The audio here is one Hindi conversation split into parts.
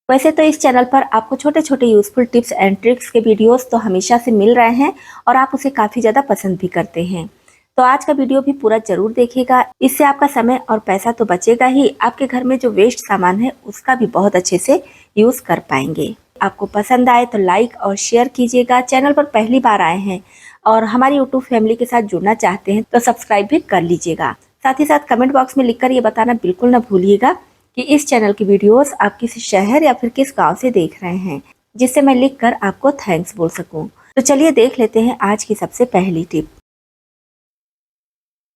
वैसे तो इस चैनल पर आपको छोटे छोटे यूजफुल टिप्स एंड ट्रिक्स के वीडियोस तो हमेशा से मिल रहे हैं और आप उसे काफ़ी ज़्यादा पसंद भी करते हैं। तो आज का वीडियो भी पूरा जरूर देखिएगा, इससे आपका समय और पैसा तो बचेगा ही, आपके घर में जो वेस्ट सामान है उसका भी बहुत अच्छे से यूज़ कर पाएंगे। आपको पसंद आए तो लाइक और शेयर कीजिएगा। चैनल पर पहली बार आए हैं और हमारी यूट्यूब फैमिली के साथ जुड़ना चाहते हैं तो सब्सक्राइब भी कर लीजिएगा। साथ ही साथ कमेंट बॉक्स में लिखकर ये बताना बिल्कुल ना भूलिएगा कि इस चैनल की वीडियोस आप किस शहर या फिर किस गांव से देख रहे हैं, जिससे मैं लिखकर आपको थैंक्स बोल सकूं। तो चलिए देख लेते हैं आज की सबसे पहली टिप।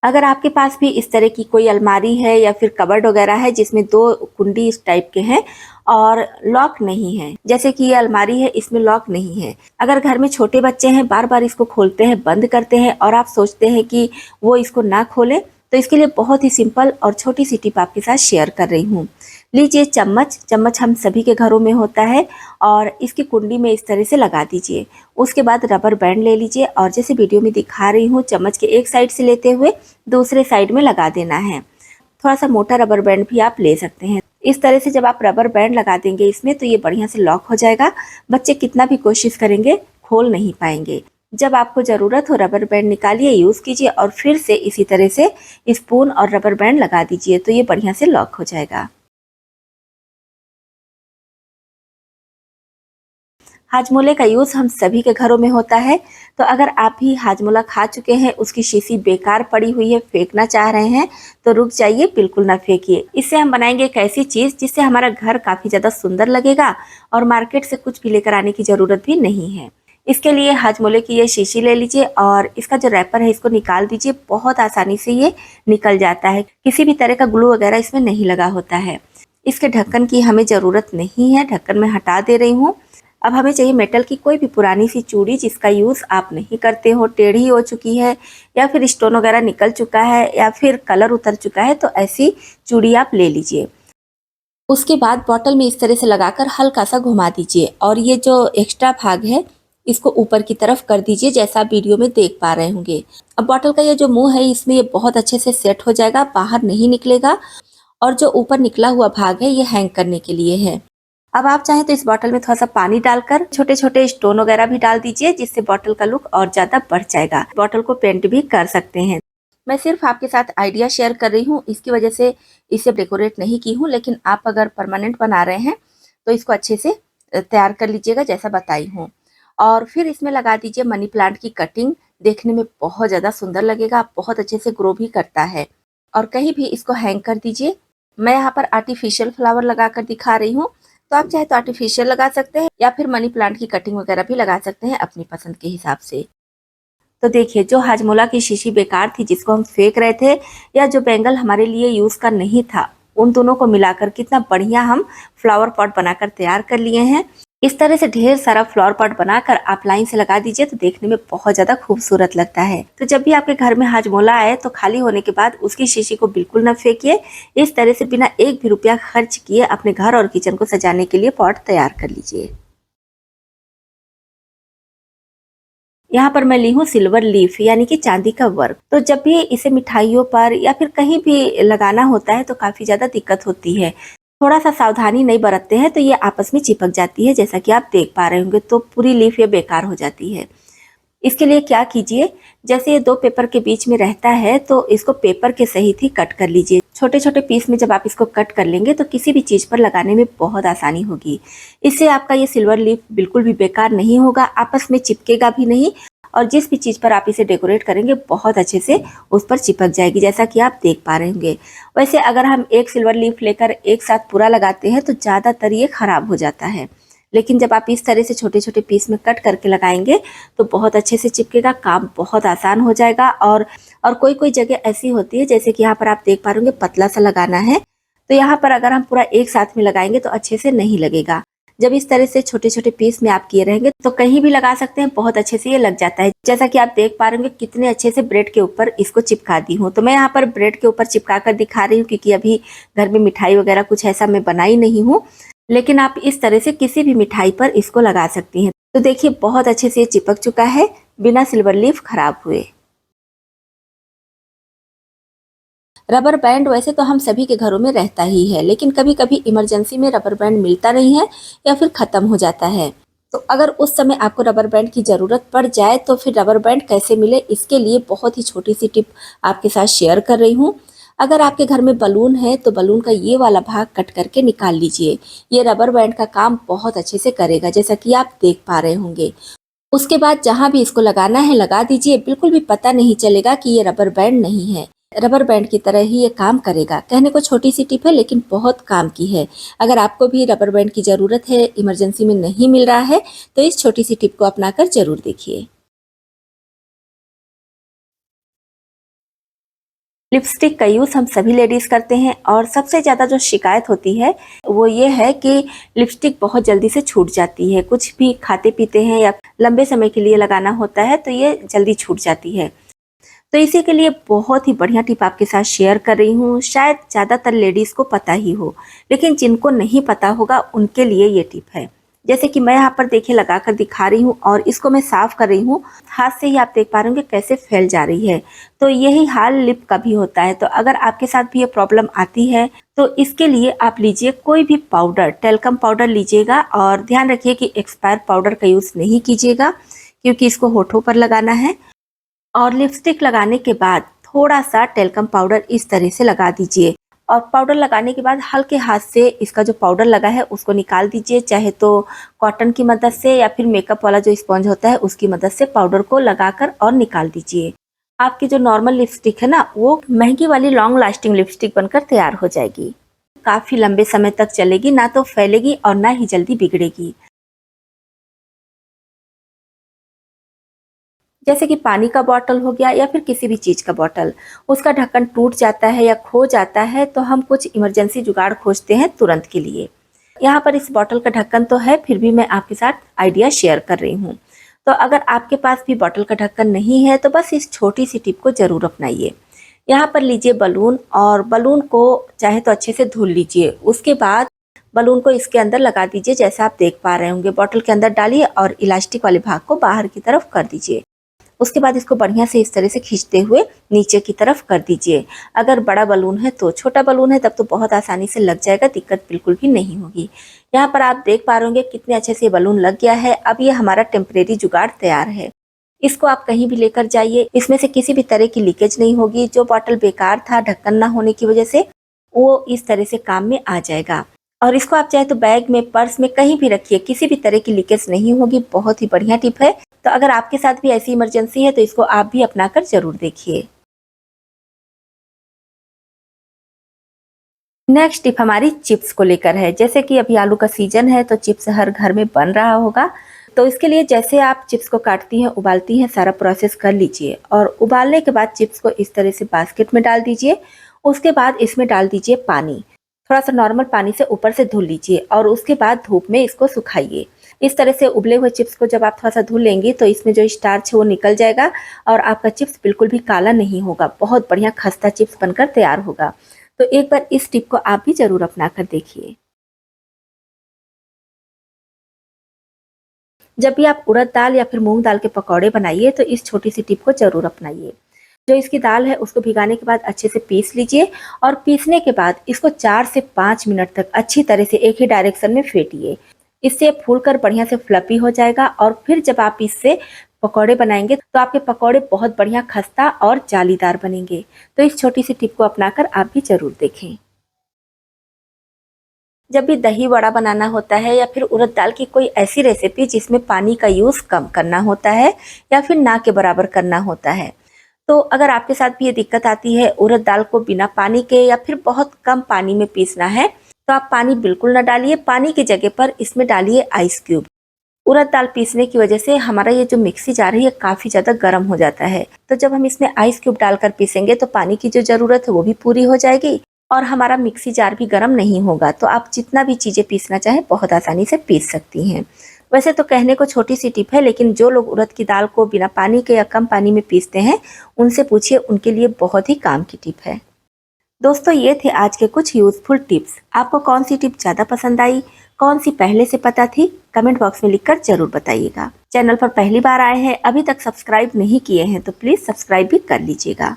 अगर आपके पास भी इस तरह की कोई अलमारी है या फिर कबर्ड वगैरह है जिसमें दो कुंडी इस टाइप के हैं और लॉक नहीं है, जैसे कि ये अलमारी है इसमें लॉक नहीं है, अगर घर में छोटे बच्चे हैं बार बार इसको खोलते हैं बंद करते हैं और आप सोचते हैं कि वो इसको ना खोलें, तो इसके लिए बहुत ही सिंपल और छोटी सी टिप आपके साथ शेयर कर रही हूँ। लीजिए चम्मच, चम्मच हम सभी के घरों में होता है और इसकी कुंडी में इस तरह से लगा दीजिए। उसके बाद रबर बैंड ले लीजिए और जैसे वीडियो में दिखा रही हूँ चम्मच के एक साइड से लेते हुए दूसरे साइड में लगा देना है। थोड़ा सा मोटा रबर बैंड भी आप ले सकते हैं। इस तरह से जब आप रबर बैंड लगा देंगे इसमें तो ये बढ़िया से लॉक हो जाएगा। बच्चे कितना भी कोशिश करेंगे खोल नहीं पाएंगे। जब आपको ज़रूरत हो रबर बैंड निकालिए, यूज़ कीजिए और फिर से इसी तरह से स्पून और रबर बैंड लगा दीजिए तो ये बढ़िया से लॉक हो जाएगा। हाजमोले का यूज़ हम सभी के घरों में होता है, तो अगर आप भी हाजमोला खा चुके हैं, उसकी शीशी बेकार पड़ी हुई है, फेंकना चाह रहे हैं तो रुक जाइए, बिल्कुल ना फेंकिए। इससे हम बनाएंगे एक ऐसी चीज़ जिससे हमारा घर काफ़ी ज़्यादा सुंदर लगेगा और मार्केट से कुछ भी लेकर आने की ज़रूरत भी नहीं है। इसके लिए हाजमोले की ये शीशी ले लीजिए और इसका जो रैपर है इसको निकाल दीजिए। बहुत आसानी से ये निकल जाता है, किसी भी तरह का ग्लू वगैरह इसमें नहीं लगा होता है। इसके ढक्कन की हमें ज़रूरत नहीं है, ढक्कन मैं हटा दे रही हूँ। अब हमें चाहिए मेटल की कोई भी पुरानी सी चूड़ी जिसका यूज़ आप नहीं करते हो, टेढ़ी हो चुकी है या फिर स्टोन वगैरह निकल चुका है या फिर कलर उतर चुका है, तो ऐसी चूड़ी आप ले लीजिए। उसके बाद बॉटल में इस तरह से लगाकर हल्का सा घुमा दीजिए और ये जो एक्स्ट्रा भाग है इसको ऊपर की तरफ कर दीजिए, जैसा आप वीडियो में देख पा रहे होंगे। अब बॉटल का ये जो मुंह है इसमें ये बहुत अच्छे से सेट हो जाएगा, बाहर नहीं निकलेगा और जो ऊपर निकला हुआ भाग है ये हैंग करने के लिए है। अब आप चाहें तो इस बॉटल में थोड़ा सा पानी डालकर छोटे छोटे स्टोन वगैरह भी डाल दीजिए, जिससे बॉटल का लुक और ज्यादा बढ़ जाएगा। बॉटल को पेंट भी कर सकते हैं। मैं सिर्फ आपके साथ आइडिया शेयर कर रही हूँ, इसकी वजह से इसे डेकोरेट नहीं की हूँ, लेकिन आप अगर परमानेंट बना रहे हैं तो इसको अच्छे से तैयार कर लीजिएगा जैसा बताई हूँ। और फिर इसमें लगा दीजिए मनी प्लांट की कटिंग, देखने में बहुत ज्यादा सुंदर लगेगा, बहुत अच्छे से ग्रो भी करता है। और कहीं भी इसको हैंग कर दीजिए। मैं यहाँ पर आर्टिफिशियल फ्लावर लगाकर दिखा रही हूँ, तो आप चाहे तो आर्टिफिशियल लगा सकते हैं या फिर मनी प्लांट की कटिंग वगैरह भी लगा सकते हैं अपनी पसंद के हिसाब से। तो देखिए जो हाजमोला की शीशी बेकार थी जिसको हम फेंक रहे थे, या जो बैंगल हमारे लिए यूज का नहीं था, उन दोनों को मिलाकर कितना बढ़िया हम फ्लावर पॉट बनाकर तैयार कर लिए हैं। इस तरह से ढेर सारा फ्लावर पॉट बनाकर आप लाइन से लगा दीजिए तो देखने में बहुत ज्यादा खूबसूरत लगता है। तो जब भी आपके घर में हाजमोला आए तो खाली होने के बाद उसकी शीशी को बिल्कुल न फेंकिए। इस तरह से बिना एक भी रुपया खर्च किए अपने घर और किचन को सजाने के लिए पॉट तैयार कर लीजिए। यहाँ पर मैं ली हूँ सिल्वर लीफ यानी कि चांदी का वर्क। तो जब भी इसे मिठाइयों पर या फिर कहीं भी लगाना होता है तो काफी ज्यादा दिक्कत होती है। थोड़ा सा सावधानी नहीं बरतते हैं तो ये आपस में चिपक जाती है, जैसा कि आप देख पा रहे होंगे। तो पूरी लीफ ये बेकार हो जाती है। इसके लिए क्या कीजिए, जैसे ये दो पेपर के बीच में रहता है तो इसको पेपर के सहित ही कट कर लीजिए। छोटे छोटे पीस में जब आप इसको कट कर लेंगे तो किसी भी चीज पर लगाने में बहुत आसानी होगी। इससे आपका ये सिल्वर लीफ बिल्कुल भी बेकार नहीं होगा, आपस में चिपकेगा भी नहीं और जिस भी चीज पर आप इसे डेकोरेट करेंगे बहुत अच्छे से उस पर चिपक जाएगी, जैसा कि आप देख पा रहे होंगे। वैसे अगर हम एक सिल्वर लीफ लेकर एक साथ पूरा लगाते हैं तो ज्यादातर ये खराब हो जाता है, लेकिन जब आप इस तरह से छोटे छोटे पीस में कट करके लगाएंगे तो बहुत अच्छे से चिपकेगा, काम बहुत आसान हो जाएगा। और कोई कोई जगह ऐसी होती है जैसे कि यहाँ पर आप देख पा रहे होंगे पतला सा लगाना है, तो यहाँ पर अगर हम पूरा एक साथ में लगाएंगे तो अच्छे से नहीं लगेगा। जब इस तरह से छोटे छोटे पीस में आप किए रहेंगे तो कहीं भी लगा सकते हैं, बहुत अच्छे से ये लग जाता है। जैसा कि आप देख पा रहे होंगे कितने अच्छे से ब्रेड के ऊपर इसको चिपका दी हूँ। तो मैं यहाँ पर ब्रेड के ऊपर चिपका कर दिखा रही हूँ क्योंकि अभी घर में मिठाई वगैरह कुछ ऐसा मैं बनाई नहीं हूँ, लेकिन आप इस तरह से किसी भी मिठाई पर इसको लगा सकती हैं। तो देखिए बहुत अच्छे से ये चिपक चुका है बिना सिल्वर लीफ खराब हुए। रबर बैंड वैसे तो हम सभी के घरों में रहता ही है, लेकिन कभी कभी इमरजेंसी में रबर बैंड मिलता नहीं है या फिर ख़त्म हो जाता है। तो अगर उस समय आपको रबर बैंड की ज़रूरत पड़ जाए तो फिर रबर बैंड कैसे मिले, इसके लिए बहुत ही छोटी सी टिप आपके साथ शेयर कर रही हूँ। अगर आपके घर में बलून है तो बलून का ये वाला भाग कट करके निकाल लीजिए। ये रबर बैंड का काम बहुत अच्छे से करेगा, जैसा कि आप देख पा रहे होंगे। उसके बाद जहाँ भी इसको लगाना है लगा दीजिए, बिल्कुल भी पता नहीं चलेगा कि ये रबर बैंड नहीं है। रबर बैंड की तरह ही ये काम करेगा। कहने को छोटी सी टिप है लेकिन बहुत काम की है। अगर आपको भी रबर बैंड की ज़रूरत है, इमरजेंसी में नहीं मिल रहा है, तो इस छोटी सी टिप को अपनाकर ज़रूर देखिए। लिपस्टिक का यूज़ हम सभी लेडीज़ करते हैं और सबसे ज़्यादा जो शिकायत होती है वो ये है कि लिपस्टिक बहुत जल्दी से छूट जाती है। कुछ भी खाते पीते हैं या लंबे समय के लिए लगाना होता है तो ये जल्दी छूट जाती है। तो इसी के लिए बहुत ही बढ़िया टिप आपके साथ शेयर कर रही हूँ। शायद ज़्यादातर लेडीज़ को पता ही हो, लेकिन जिनको नहीं पता होगा उनके लिए ये टिप है। जैसे कि मैं यहाँ पर देखिए लगा कर दिखा रही हूँ और इसको मैं साफ़ कर रही हूँ। हाथ से ही आप देख पा रहे होंगे कैसे फैल जा रही है। तो यही हाल लिप का भी होता है। तो अगर आपके साथ भी ये प्रॉब्लम आती है तो इसके लिए आप लीजिए कोई भी पाउडर, टेल्कम पाउडर लीजिएगा और ध्यान रखिए कि एक्सपायर पाउडर का यूज़ नहीं कीजिएगा, क्योंकि इसको होठों पर लगाना है। और लिपस्टिक लगाने के बाद थोड़ा सा टेल्कम पाउडर इस तरह से लगा दीजिए और पाउडर लगाने के बाद हल्के हाथ से इसका जो पाउडर लगा है उसको निकाल दीजिए, चाहे तो कॉटन की मदद से या फिर मेकअप वाला जो स्पंज होता है उसकी मदद से पाउडर को लगाकर और निकाल दीजिए। आपकी जो नॉर्मल लिपस्टिक है ना, वो महंगी वाली लॉन्ग लास्टिंग लिपस्टिक बनकर तैयार हो जाएगी। काफ़ी लंबे समय तक चलेगी, ना तो फैलेगी और ना ही जल्दी बिगड़ेगी। जैसे कि पानी का बॉटल हो गया या फिर किसी भी चीज़ का बॉटल, उसका ढक्कन टूट जाता है या खो जाता है तो हम कुछ इमरजेंसी जुगाड़ खोजते हैं तुरंत के लिए। यहाँ पर इस बॉटल का ढक्कन तो है, फिर भी मैं आपके साथ आइडिया शेयर कर रही हूँ। तो अगर आपके पास भी बॉटल का ढक्कन नहीं है तो बस इस छोटी सी टिप को ज़रूर अपनाइए। यहाँ पर लीजिए बलून और बलून को चाहे तो अच्छे से धुल लीजिए। उसके बाद बलून को इसके अंदर लगा दीजिए, जैसा आप देख पा रहे होंगे। बॉटल के अंदर डालिए और इलास्टिक वाले भाग को बाहर की तरफ कर दीजिए। उसके बाद इसको बढ़िया से इस तरह से खींचते हुए नीचे की तरफ कर दीजिए। अगर बड़ा बलून है तो, छोटा बलून है तब तो बहुत आसानी से लग जाएगा, दिक्कत बिल्कुल भी नहीं होगी। यहाँ पर आप देख पा रहे होंगे कितने अच्छे से बलून लग गया है। अब ये हमारा टेम्परेरी जुगाड़ तैयार है। इसको आप कहीं भी लेकर जाइए, इसमें से किसी भी तरह की लीकेज नहीं होगी। जो बॉटल बेकार था ढक्कन ना होने की वजह से, वो इस तरह से काम में आ जाएगा। और इसको आप चाहे तो बैग में, पर्स में, कहीं भी रखिए, किसी भी तरह की लीकेज नहीं होगी। बहुत ही बढ़िया टिप है। तो अगर आपके साथ भी ऐसी इमरजेंसी है तो इसको आप भी अपनाकर जरूर देखिए। नेक्स्ट टिप हमारी चिप्स को लेकर है। जैसे कि अभी आलू का सीजन है तो चिप्स हर घर में बन रहा होगा। तो इसके लिए जैसे आप चिप्स को काटती हैं, उबालती हैं, सारा प्रोसेस कर लीजिए और उबालने के बाद चिप्स को इस तरह से बास्केट में डाल दीजिए। उसके बाद इसमें डाल दीजिए पानी। थोड़ा सा नॉर्मल पानी से ऊपर से धुल लीजिए और उसके बाद धूप में इसको सुखाइए। इस तरह से उबले हुए चिप्स को जब आप थोड़ा सा धुल लेंगी तो इसमें जो स्टार्च है वो निकल जाएगा और आपका चिप्स बिल्कुल भी काला नहीं होगा। बहुत बढ़िया खस्ता चिप्स बनकर तैयार होगा। तो एक बार इस टिप को आप भी ज़रूर अपना कर देखिए। जब भी आप उड़द दाल या फिर मूंग दाल के पकौड़े बनाइए तो इस छोटी सी टिप को ज़रूर अपनाइए। जो इसकी दाल है उसको भिगाने के बाद अच्छे से पीस लीजिए और पीसने के बाद इसको 4 से 5 मिनट तक अच्छी तरह से एक ही डायरेक्शन में फेंटिए। इससे फूलकर बढ़िया से फ्लफी हो जाएगा और फिर जब आप इससे पकौड़े बनाएंगे तो आपके पकौड़े बहुत बढ़िया खस्ता और जालीदार बनेंगे। तो इस छोटी सी टिप को अपनाकर आप भी ज़रूर देखें। जब भी दही वड़ा बनाना होता है या फिर उड़द दाल की कोई ऐसी रेसिपी जिसमें पानी का यूज़ कम करना होता है या फिर ना के बराबर करना होता है, तो अगर आपके साथ भी ये दिक्कत आती है, उड़द दाल को बिना पानी के या फिर बहुत कम पानी में पीसना है, तो आप पानी बिल्कुल ना डालिए। पानी की जगह पर इसमें डालिए आइस क्यूब। उड़द दाल पीसने की वजह से हमारा ये जो मिक्सी जार है ये काफ़ी ज़्यादा गर्म हो जाता है। तो जब हम इसमें आइस क्यूब डालकर पीसेंगे तो पानी की जो ज़रूरत है वो भी पूरी हो जाएगी और हमारा मिक्सी जार भी गर्म नहीं होगा। तो आप जितना भी चीज़ें पीसना चाहें बहुत आसानी से पीस सकती हैं। वैसे तो कहने को छोटी सी टिप है, लेकिन जो लोग उड़द की दाल को बिना पानी के या कम पानी में पीसते हैं उनसे पूछिए, उनके लिए बहुत ही काम की टिप है। दोस्तों, ये थे आज के कुछ यूज़फुल टिप्स। आपको कौन सी टिप ज़्यादा पसंद आई, कौन सी पहले से पता थी, कमेंट बॉक्स में लिखकर ज़रूर बताइएगा। चैनल पर पहली बार आए हैं, अभी तक सब्सक्राइब नहीं किए हैं तो प्लीज़ सब्सक्राइब भी कर लीजिएगा।